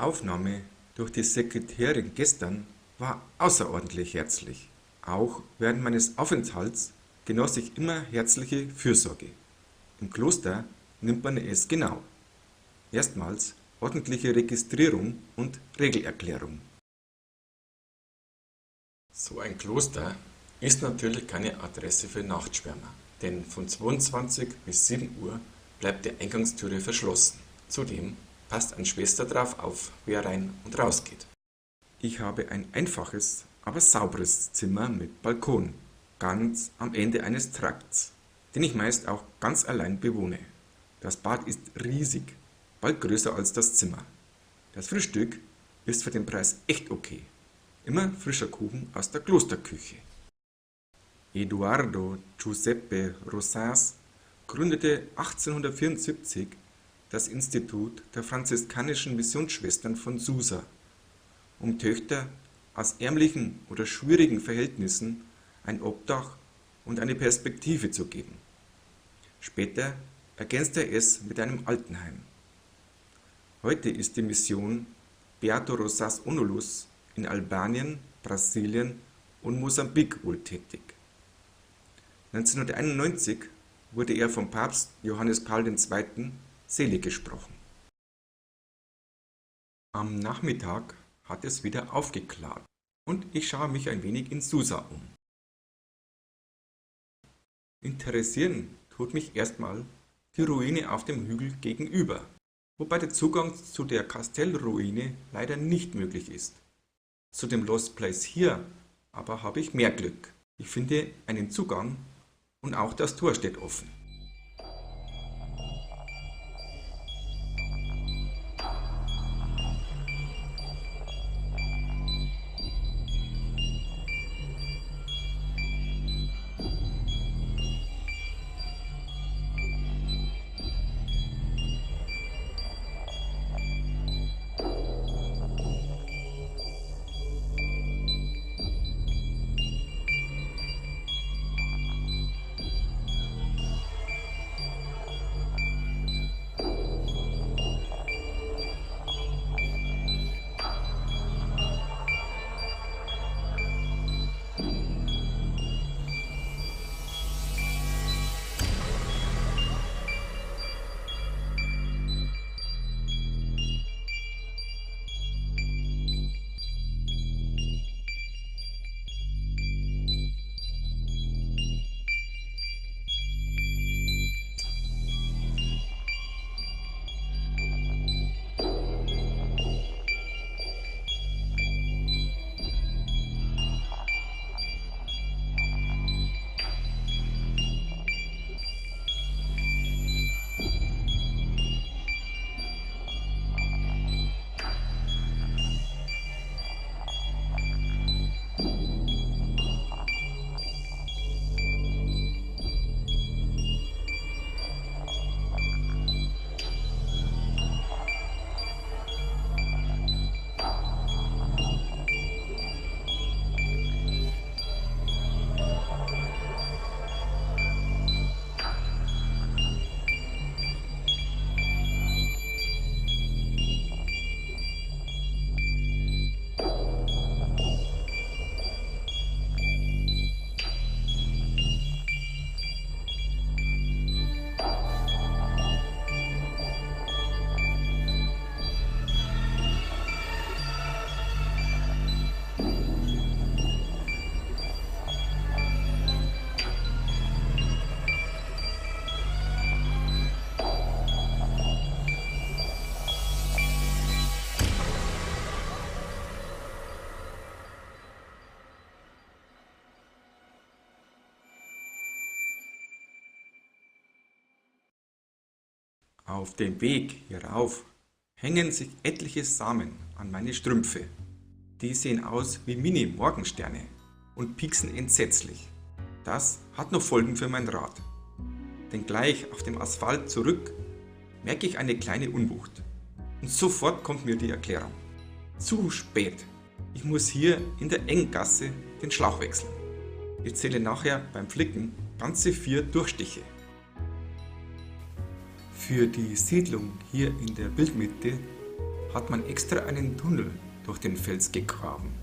Aufnahme durch die Sekretärin gestern war außerordentlich herzlich. Auch während meines Aufenthalts genoss ich immer herzliche Fürsorge. Im Kloster nimmt man es genau. Erstmals ordentliche Registrierung und Regelerklärung. So ein Kloster ist natürlich keine Adresse für Nachtschwärmer, denn von 22 bis 7 Uhr bleibt die Eingangstüre verschlossen. Zudem passt eine Schwester drauf auf, wer rein und raus geht. Ich habe ein einfaches, aber sauberes Zimmer mit Balkon, ganz am Ende eines Trakts, den ich meist auch ganz allein bewohne. Das Bad ist riesig, bald größer als das Zimmer. Das Frühstück ist für den Preis echt okay. Immer frischer Kuchen aus der Klosterküche. Eduardo Giuseppe Rosas gründete 1874 das Institut der franziskanischen Missionsschwestern von Susa, um Töchter aus ärmlichen oder schwierigen Verhältnissen ein Obdach und eine Perspektive zu geben. Später ergänzte er es mit einem Altenheim. Heute ist die Mission Beato Rosas Onulus in Albanien, Brasilien und Mosambik wohltätig. 1991 wurde er vom Papst Johannes Paul II. Selig gesprochen. Am Nachmittag hat es wieder aufgeklart und ich schaue mich ein wenig in Susa um. Interessieren tut mich erstmal die Ruine auf dem Hügel gegenüber, wobei der Zugang zu der Kastellruine leider nicht möglich ist. Zu dem Lost Place hier aber habe ich mehr Glück. Ich finde einen Zugang und auch das Tor steht offen. Auf dem Weg hierauf hängen sich etliche Samen an meine Strümpfe. Die sehen aus wie Mini-Morgensterne und pieksen entsetzlich. Das hat noch Folgen für mein Rad. Denn gleich auf dem Asphalt zurück merke ich eine kleine Unwucht. Und sofort kommt mir die Erklärung. Zu spät. Ich muss hier in der Enggasse den Schlauch wechseln. Ich zähle nachher beim Flicken ganze 4 Durchstiche. Für die Siedlung hier in der Bildmitte hat man extra einen Tunnel durch den Fels gegraben.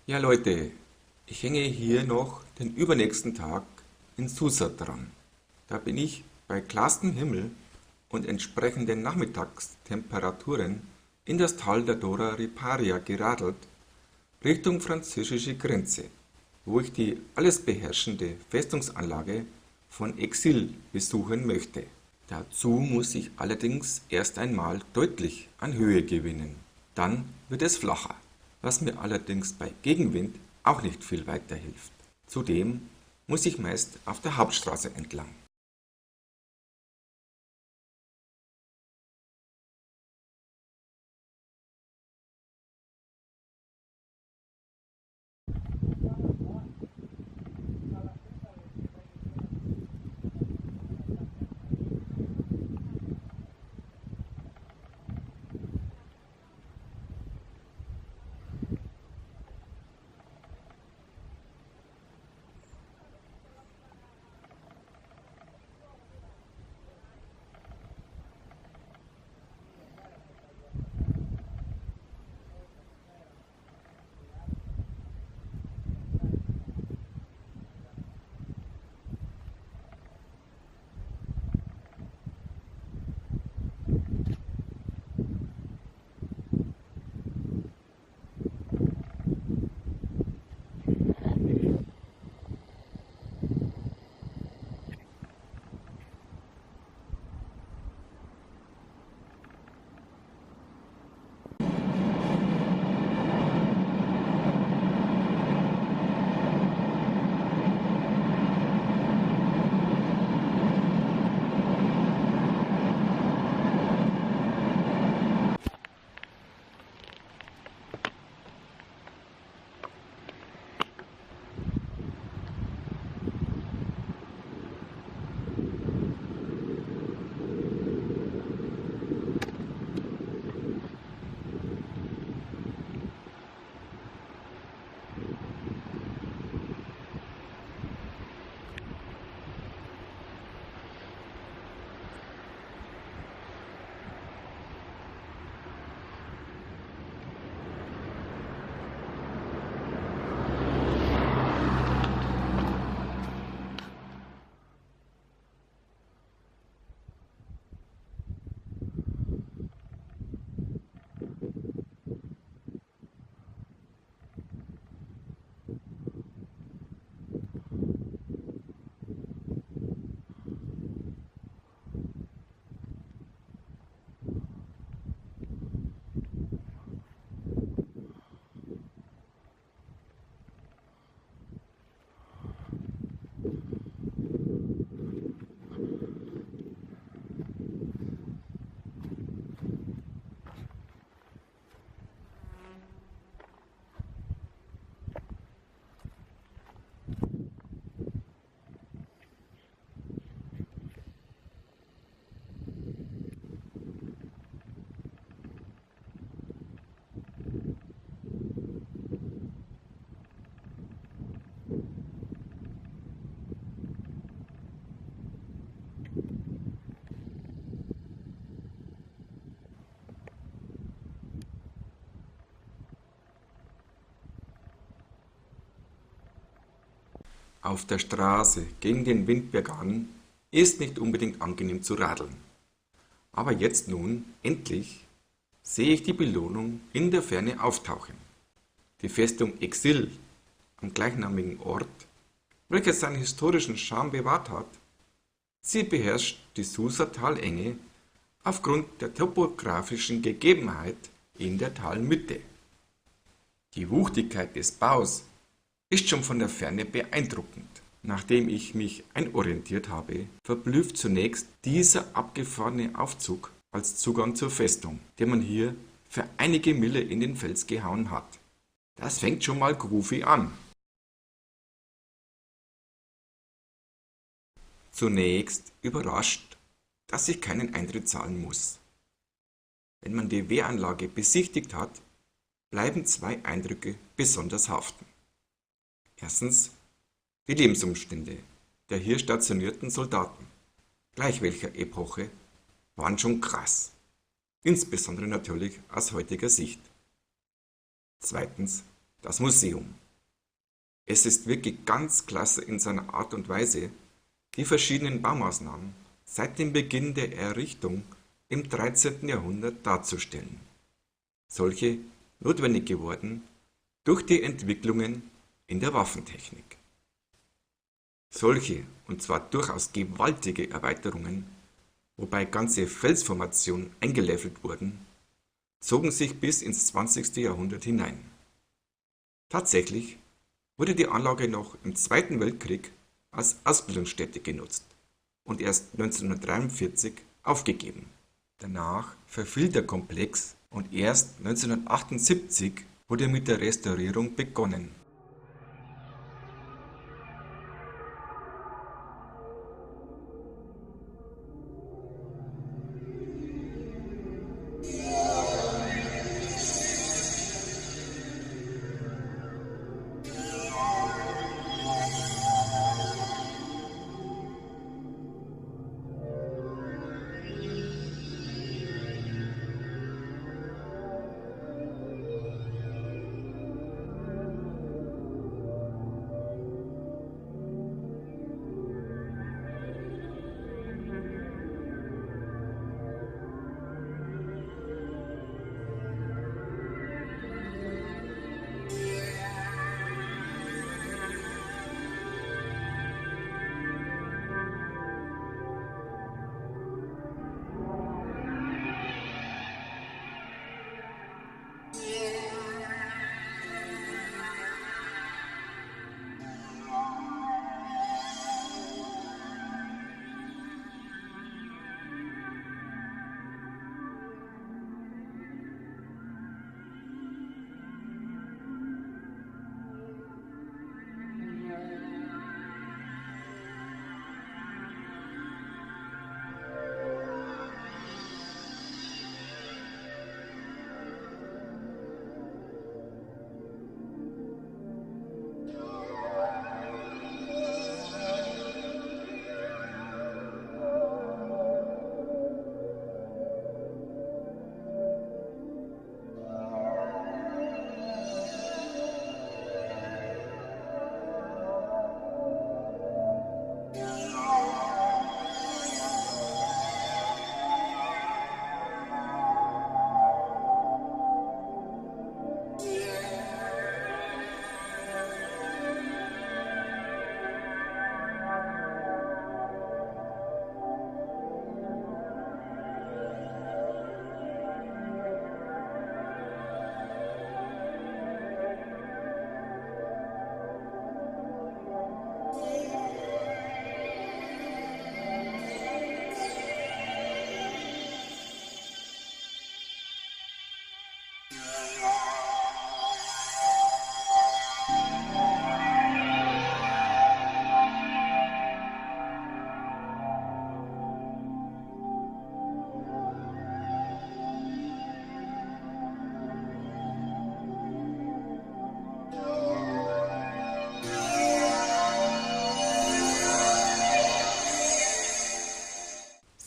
Ja Leute, ich hänge hier noch den übernächsten Tag in Susa dran. Da bin ich bei klarem Himmel und entsprechenden Nachmittagstemperaturen in das Tal der Dora Riparia geradelt, Richtung französische Grenze, wo ich die alles beherrschende Festungsanlage von Exil besuchen möchte. Dazu muss ich allerdings erst einmal deutlich an Höhe gewinnen. Dann wird es flacher, was mir allerdings bei Gegenwind auch nicht viel weiterhilft. Zudem muss ich meist auf der Hauptstraße entlang. Auf der Straße gegen den Wind bergan ist nicht unbedingt angenehm zu radeln. Aber jetzt nun, endlich, sehe ich die Belohnung in der Ferne auftauchen. Die Festung Exil am gleichnamigen Ort, welcher seinen historischen Charme bewahrt hat, sie beherrscht die Susa-Talenge aufgrund der topografischen Gegebenheit in der Talmitte. Die Wuchtigkeit des Baus ist schon von der Ferne beeindruckend. Nachdem ich mich einorientiert habe, verblüfft zunächst dieser abgefahrene Aufzug als Zugang zur Festung, den man hier für einige Mille in den Fels gehauen hat. Das fängt schon mal groovy an. Zunächst überrascht, dass ich keinen Eintritt zahlen muss. Wenn man die Wehranlage besichtigt hat, bleiben zwei Eindrücke besonders haften. Erstens die Lebensumstände der hier stationierten Soldaten, gleich welcher Epoche, waren schon krass, insbesondere natürlich aus heutiger Sicht. Zweitens das Museum. Es ist wirklich ganz klasse in seiner Art und Weise, die verschiedenen Baumaßnahmen seit dem Beginn der Errichtung im 13. Jahrhundert darzustellen. Solche notwendig geworden durch die Entwicklungen in der Waffentechnik. Solche, und zwar durchaus gewaltige Erweiterungen, wobei ganze Felsformationen eingelevelt wurden, zogen sich bis ins 20. Jahrhundert hinein. Tatsächlich wurde die Anlage noch im Zweiten Weltkrieg als Ausbildungsstätte genutzt und erst 1943 aufgegeben. Danach verfiel der Komplex und erst 1978 wurde mit der Restaurierung begonnen.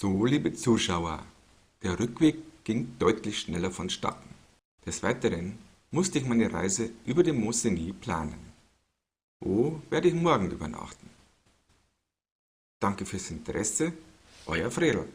So, liebe Zuschauer, der Rückweg ging deutlich schneller vonstatten. Des Weiteren musste ich meine Reise über den Mont Cenis planen. Wo werde ich morgen übernachten? Danke fürs Interesse, euer Fredel.